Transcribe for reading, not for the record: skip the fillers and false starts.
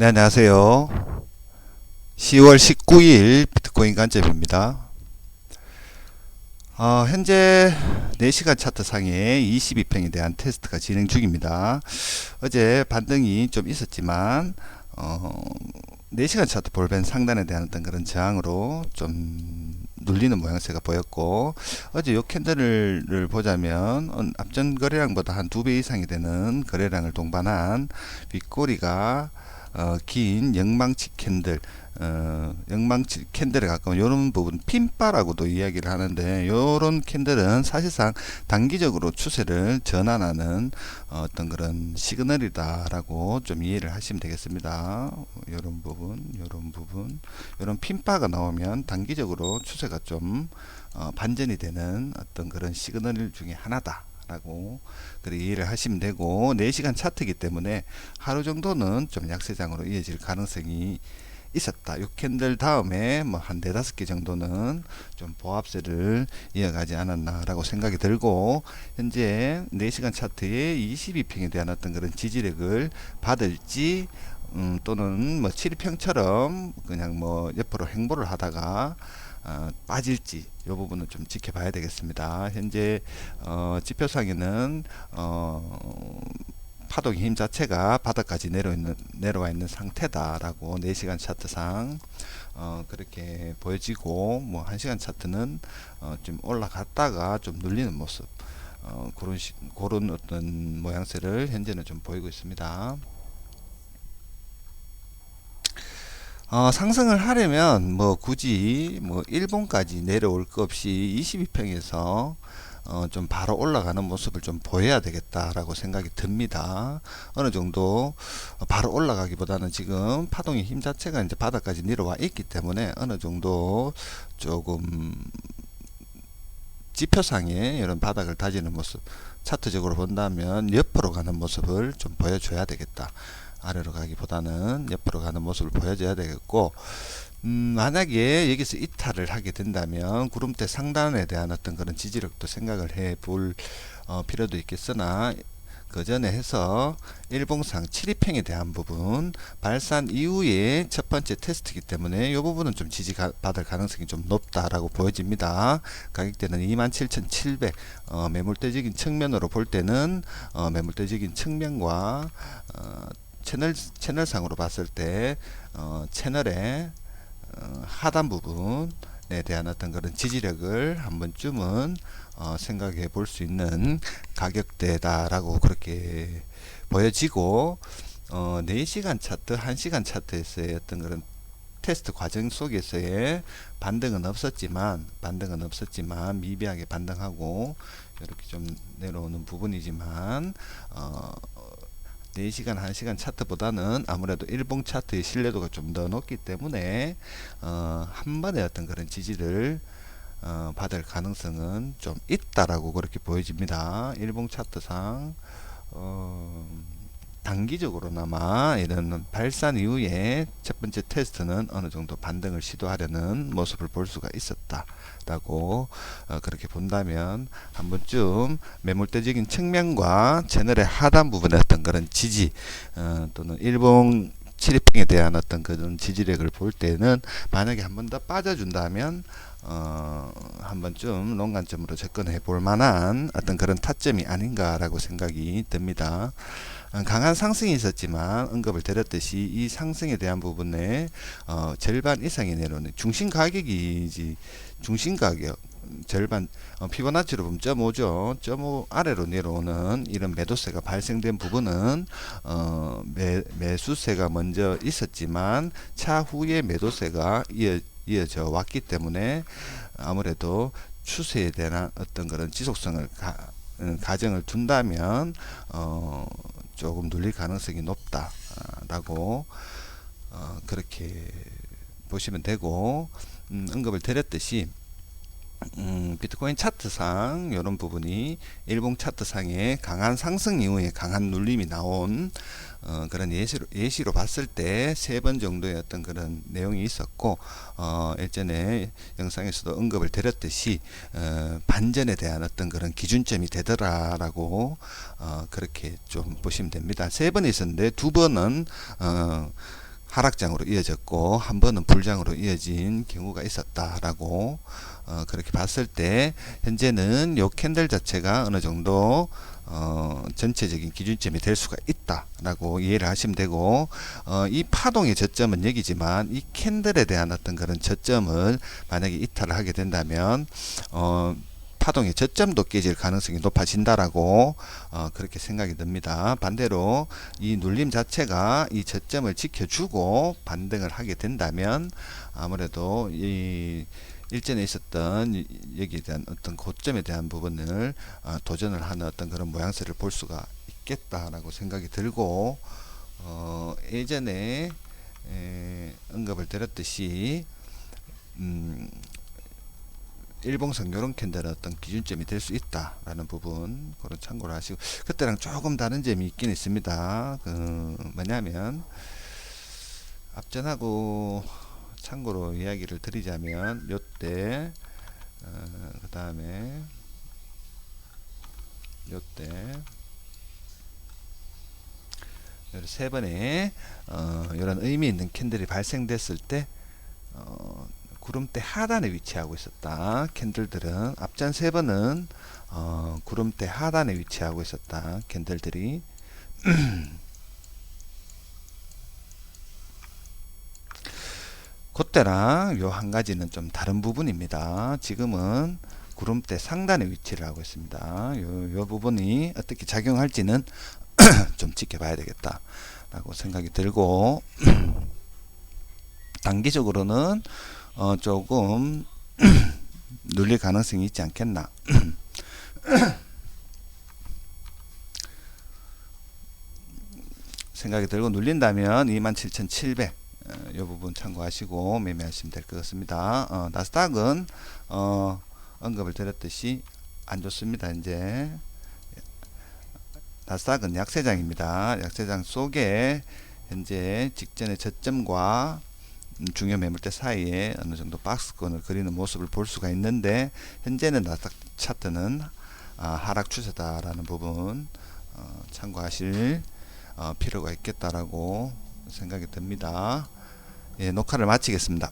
네, 안녕하세요. 10월 19일 비트코인 관점입니다. 현재 4시간 차트 상에 22평에 대한 테스트가 진행 중입니다. 어제 반등이 좀 있었지만 4시간 차트 볼벤 상단에 대한 어떤 그런 저항으로 좀 눌리는 모양새가 보였고, 어제 요 캔들을 보자면 앞전 거래량보다 한 2배 이상이 되는 거래량을 동반한 윗꼬리가 긴 영망치 캔들, 영망치 캔들에 가까운 이런 부분 핀바라고도 이야기를 하는데, 이런 캔들은 사실상 단기적으로 추세를 전환하는 어떤 그런 시그널이다라고 좀 이해를 하시면 되겠습니다. 이런 부분, 이런 부분, 이런 핀바가 나오면 단기적으로 추세가 좀 반전이 되는 어떤 그런 시그널 중에 하나다 라고 그렇게 이해를 하시면 되고, 4시간 차트이기 때문에 하루 정도는 좀 약세장으로 이어질 가능성이 있었다. 요 캔들 다음에 뭐 한 4~5개 정도는 좀 보합세를 이어가지 않았나 라고 생각이 들고, 현재 4시간 차트의 22평에 대한 어떤 그런 지지력을 받을지, 또는 뭐 7평처럼 그냥 뭐 옆으로 횡보를 하다가 빠질지, 이 부분은 좀 지켜봐야 되겠습니다. 현재 지표상에는 파동의 힘 자체가 바닥까지 내려와 있는 상태다라고 4시간 차트상 그렇게 보여지고, 뭐 1시간 차트는 좀 올라갔다가 좀 눌리는 모습, 그런 어떤 모양새를 현재는 좀 보이고 있습니다. 상승을 하려면 뭐 굳이 뭐 일본까지 내려올 것 없이 22평에서 좀 바로 올라가는 모습을 좀 보여야 되겠다라고 생각이 듭니다. 어느 정도 바로 올라가기보다는 지금 파동의 힘 자체가 이제 바닥까지 내려와 있기 때문에 어느 정도 조금 지표상에 이런 바닥을 다지는 모습, 차트적으로 본다면 옆으로 가는 모습을 좀 보여줘야 되겠다. 아래로 가기보다는 옆으로 가는 모습을 보여줘야 되겠고, 만약에 여기서 이탈을 하게 된다면 구름대 상단에 대한 어떤 그런 지지력도 생각을 해볼 필요도 있겠으나, 그 전에 해서 일봉상 7위평에 대한 부분 발산 이후에 첫 번째 테스트이기 때문에 이 부분은 좀 지지받을 가능성이 좀 높다라고 보여집니다. 가격대는 27,700, 매물대적인 측면으로 볼 때는 매물대적인 측면과 채널상으로 봤을 때 채널의 하단 부분에 대한 어떤 그런 지지력을 한 번쯤은 생각해 볼 수 있는 가격대다라고 그렇게 보여지고, 4시간 차트, 1시간 차트에서의 어떤 그런 테스트 과정 속에서의 반등은 없었지만 미비하게 반등하고 이렇게 좀 내려오는 부분이지만, 4시간, 1시간 차트보다는 아무래도 일봉 차트의 신뢰도가 좀 더 높기 때문에 한 번의 어떤 그런 지지를 받을 가능성은 좀 있다라고 그렇게 보여집니다. 일봉 차트상 단기적으로나마 이런 발산 이후에 첫 번째 테스트는 어느 정도 반등을 시도하려는 모습을 볼 수가 있었다라고 그렇게 본다면, 한 번쯤 매물대적인 측면과 채널의 하단 부분의 어떤 그런 지지, 또는 일봉 7위평에 대한 어떤 그런 지지력을 볼 때는 만약에 한 번 더 빠져준다면 한 번쯤 롱관점으로 접근해 볼 만한 어떤 그런 타점이 아닌가라고 생각이 듭니다. 강한 상승이 있었지만 언급을 드렸듯이 이 상승에 대한 부분에 절반 이상이 내려오는 중심 가격이지, 중심 가격 절반, 피보나치로 보면 0.5죠. 0.5 아래로 내려오는 이런 매도세가 발생된 부분은 매수세가 먼저 있었지만 차후에 매도세가 이어져 왔기 때문에 아무래도 추세에 대한 어떤 그런 지속성을 가정을 둔다면 조금 눌릴 가능성이 높다라고 그렇게 보시면 되고, 언급을 드렸듯이 비트코인 차트상 이런 부분이 일봉 차트상에 강한 상승 이후에 강한 눌림이 나온 그런 예시로 봤을 때 3번 정도의 어떤 그런 내용이 있었고, 일전에 영상에서도 언급을 드렸듯이 반전에 대한 어떤 그런 기준점이 되더라라고 그렇게 좀 보시면 됩니다. 3번 있었는데 2번은 하락장으로 이어졌고 한 번은 불장으로 이어진 경우가 있었다라고 그렇게 봤을 때 현재는 요 캔들 자체가 어느 정도 전체적인 기준점이 될 수가 있다라고 이해를 하시면 되고 이 파동의 저점은 여기지만 이 캔들에 대한 어떤 그런 저점을 만약에 이탈을 하게 된다면 파동의 저점도 깨질 가능성이 높아진다라고 그렇게 생각이 듭니다. 반대로 이 눌림 자체가 이 저점을 지켜주고 반등을 하게 된다면 아무래도 이 일전에 있었던 여기에 대한 어떤 고점에 대한 부분을 도전을 하는 어떤 그런 모양새를 볼 수가 있겠다라고 생각이 들고 예전에 언급을 드렸듯이 일봉상 요런 캔들은 어떤 기준점이 될 수 있다라는 부분 그런 참고를 하시고 그때랑 조금 다른 점이 있긴 있습니다. 뭐냐면 앞전하고 참고로 이야기를 드리자면 요때 그 다음에 요때 세 번의 이런 의미 있는 캔들이 발생됐을 때 구름대 하단에 위치하고 있었다. 캔들들은 앞전 세 번은 구름대 하단에 위치하고 있었다. 캔들들이 그때랑 요 한 가지는 좀 다른 부분입니다. 지금은 구름대 상단에 위치를 하고 있습니다. 요 부분이 어떻게 작용할지는 좀 지켜봐야 되겠다 라고 생각이 들고 단기적으로는 조금 눌릴 가능성이 있지 않겠나 생각이 들고 눌린다면 27,700 이 부분 참고하시고 매매하시면 될 것 같습니다. 나스닥은 언급을 드렸듯이 안 좋습니다. 이제 나스닥은 약세장입니다. 약세장 속에 현재 직전의 저점과 중요 매물대 사이에 어느 정도 박스권을 그리는 모습을 볼 수가 있는데 현재는 나스닥 차트는 하락 추세다라는 부분 참고하실 필요가 있겠다라고 생각이 듭니다. 예, 녹화를 마치겠습니다.